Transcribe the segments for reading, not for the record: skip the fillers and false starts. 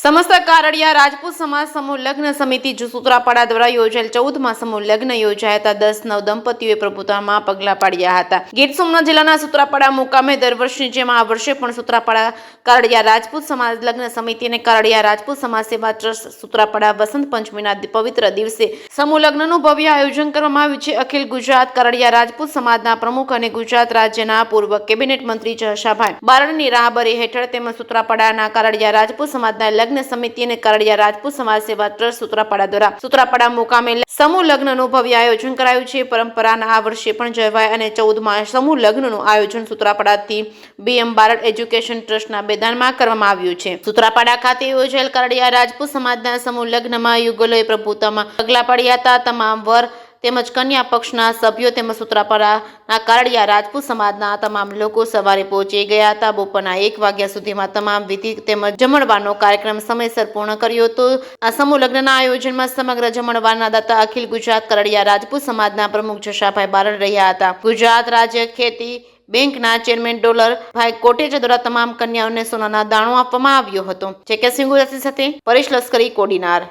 સમસ્ત કારડિયા રાજપૂત સમાજ સમૂહ લગ્ન સમિતિ સૂત્રાપાડા દ્વારા યોજાયેલ 14મા સમૂહ લગ્ન યોજાયા હતા। 10 નવ દંપતીઓએ પ્રભુતામાં પગલાં પાડ્યા હતા। ગીર સોમનાથ જિલ્લાના સૂત્રાપાડા મુકામે દર વર્ષની જેમ આ વર્ષે પણ સૂત્રાપાડા કારડિયા રાજપૂત સમાજ લગ્ન સમિતિ અને કારડિયા રાજપૂત સમાજ સેવા ટ્રસ્ટ સૂત્રાપાડા વસંત પંચમીના પવિત્ર દિવસે સમૂહ લગ્નનું ભવ્ય આયોજન કરવામાં આવ્યું છે। અખિલ ગુજરાત કારડિયા રાજપૂત સમાજના પ્રમુખ અને ગુજરાત રાજ્યના પૂર્વ કેબિનેટ મંત્રી જશાભાઈ બારડની રાહબરી હેઠળ તેમજ સૂત્રાપાડાના કારડિયા રાજપૂત સમાજના લગ્ન સમિતિ અને કારડિયા રાજપૂત સમાજ સેવા ટ્રસ્ટ સૂત્રાપાડા દ્વારા સૂત્રાપાડા મુકામે સમૂહ લગ્નનું ભવ્ય આયોજન કરાયું છે। પરંપરાના આ વર્ષે પણ જળવાય અને 14મા સમૂહ લગ્નનું આયોજન સૂત્રાપાડાથી BM બારડ એજ્યુકેશન ટ્રસ્ટના બેદાનમાં કરવામાં આવ્યું છે। સૂત્રાપાડા ખાતે યોજાયેલ કારડિયા રાજપૂત સમાજના સમૂહ લગ્નમાં યુગલોએ પ્રભુતામાં પગલાં પાડ્યા હતા। તમામ વર તેમજ કન્યા પક્ષના સભ્યો તેમજ સૂત્રાપાડાના કારડિયા રાજપૂત સમાજના તમામ લોકો સવારે પહોંચી ગયા હતા। બપોરના 1 વાગ્યા સુધીમાં તમામ વિધિ તેમજ જમણવારનો કાર્યક્રમ સમયસર પૂર્ણ કર્યો હતો। આ સમૂહ લગ્નના આયોજનમાં સમગ્ર જમણવારના દાતા અખિલ ગુજરાત કારડિયા રાજપૂત સમાજના પ્રમુખ જશાભાઈ બારડ રહ્યા હતા। ગુજરાત રાજ્ય ખેતી બેંકના ચેરમેન ડોલરભાઈ કોટેચા દ્વારા તમામ કન્યાઓને સોનાના દાણો આપવામાં આવ્યો હતો। જેકે સિંગુરાતી સાથે પરેશ લશ્કરી કોડીનાર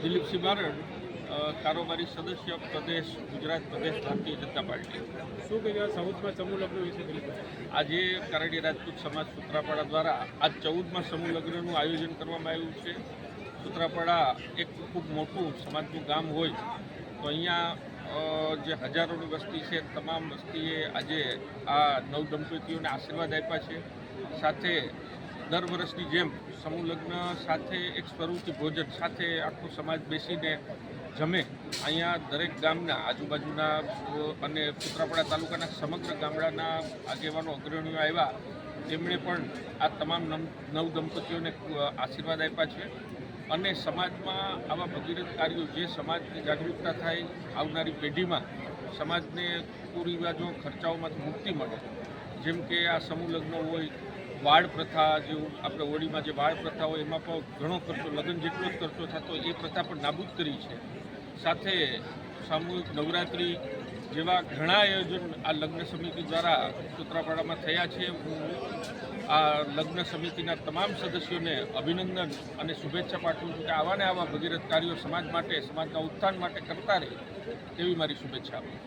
દિલીપસિંહ બારડ કારોબારી સદસ્ય પ્રદેશ ગુજરાત પ્રદેશ ભારતીય જનતા પાર્ટી। શું કહેવાય 14મા સમૂહ લગ્ન વિશે? આજે કારડિયા રાજપૂત સમાજ સૂત્રાપાડા દ્વારા આજ 14મા સમૂહ લગ્નનું આયોજન કરવામાં આવ્યું છે। સૂત્રાપાડા એક ખૂબ મોટું સમાજનું ગામ હોય તો અહીંયા જે હજારોની વસ્તી છે તમામ વસ્તીએ આજે આ નવ દંપતીઓને આશીર્વાદ આપ્યા છે। સાથે દર વર્ષની જેમ સમૂહ લગ્ન સાથે એક સ્વરૂપી ભોજન સાથે આખો સમાજ બેસીને જમે। અહીંયા દરેક ગામના આજુબાજુના અને સૂત્રાપાડા તાલુકાના સમગ્ર ગામડાના આગેવાનો અગ્રણીઓ આવ્યા, તેમણે પણ આ તમામ નવ દંપતીઓને આશીર્વાદ આપ્યા છે અને સમાજમાં આવા ભગીરથ કાર્યો જે સમાજની જાગૃતતા થાય, આવનારી પેઢીમાં સમાજને કુરિવાજો ખર્ચાઓમાંથી મુક્તિ મળે, જેમ કે આ સમૂહ લગ્ન હોય, બાળ પ્રથા જેવું આપણે હોળીમાં જે બાળ પ્રથા હોય એમાં પણ ઘણો ખર્ચો, લગ્ન જેટલો જ ખર્ચો થતો એ પ્રથા પણ નાબૂદ કરી છે। સાથે સામૂહિક નવરાત્રિ જેવા ઘણા આયોજન આ લગ્ન સમિતિ દ્વારા સૂત્રાપાડામાં થયા છે। હું આ લગ્ન સમિતિના તમામ સદસ્યોને અભિનંદન અને શુભેચ્છા પાઠવું છું કે આવા ને આવા ભગીરથ કાર્યો સમાજ માટે, સમાજના ઉત્થાન માટે કરતા રહે તેવી મારી શુભેચ્છા આપું।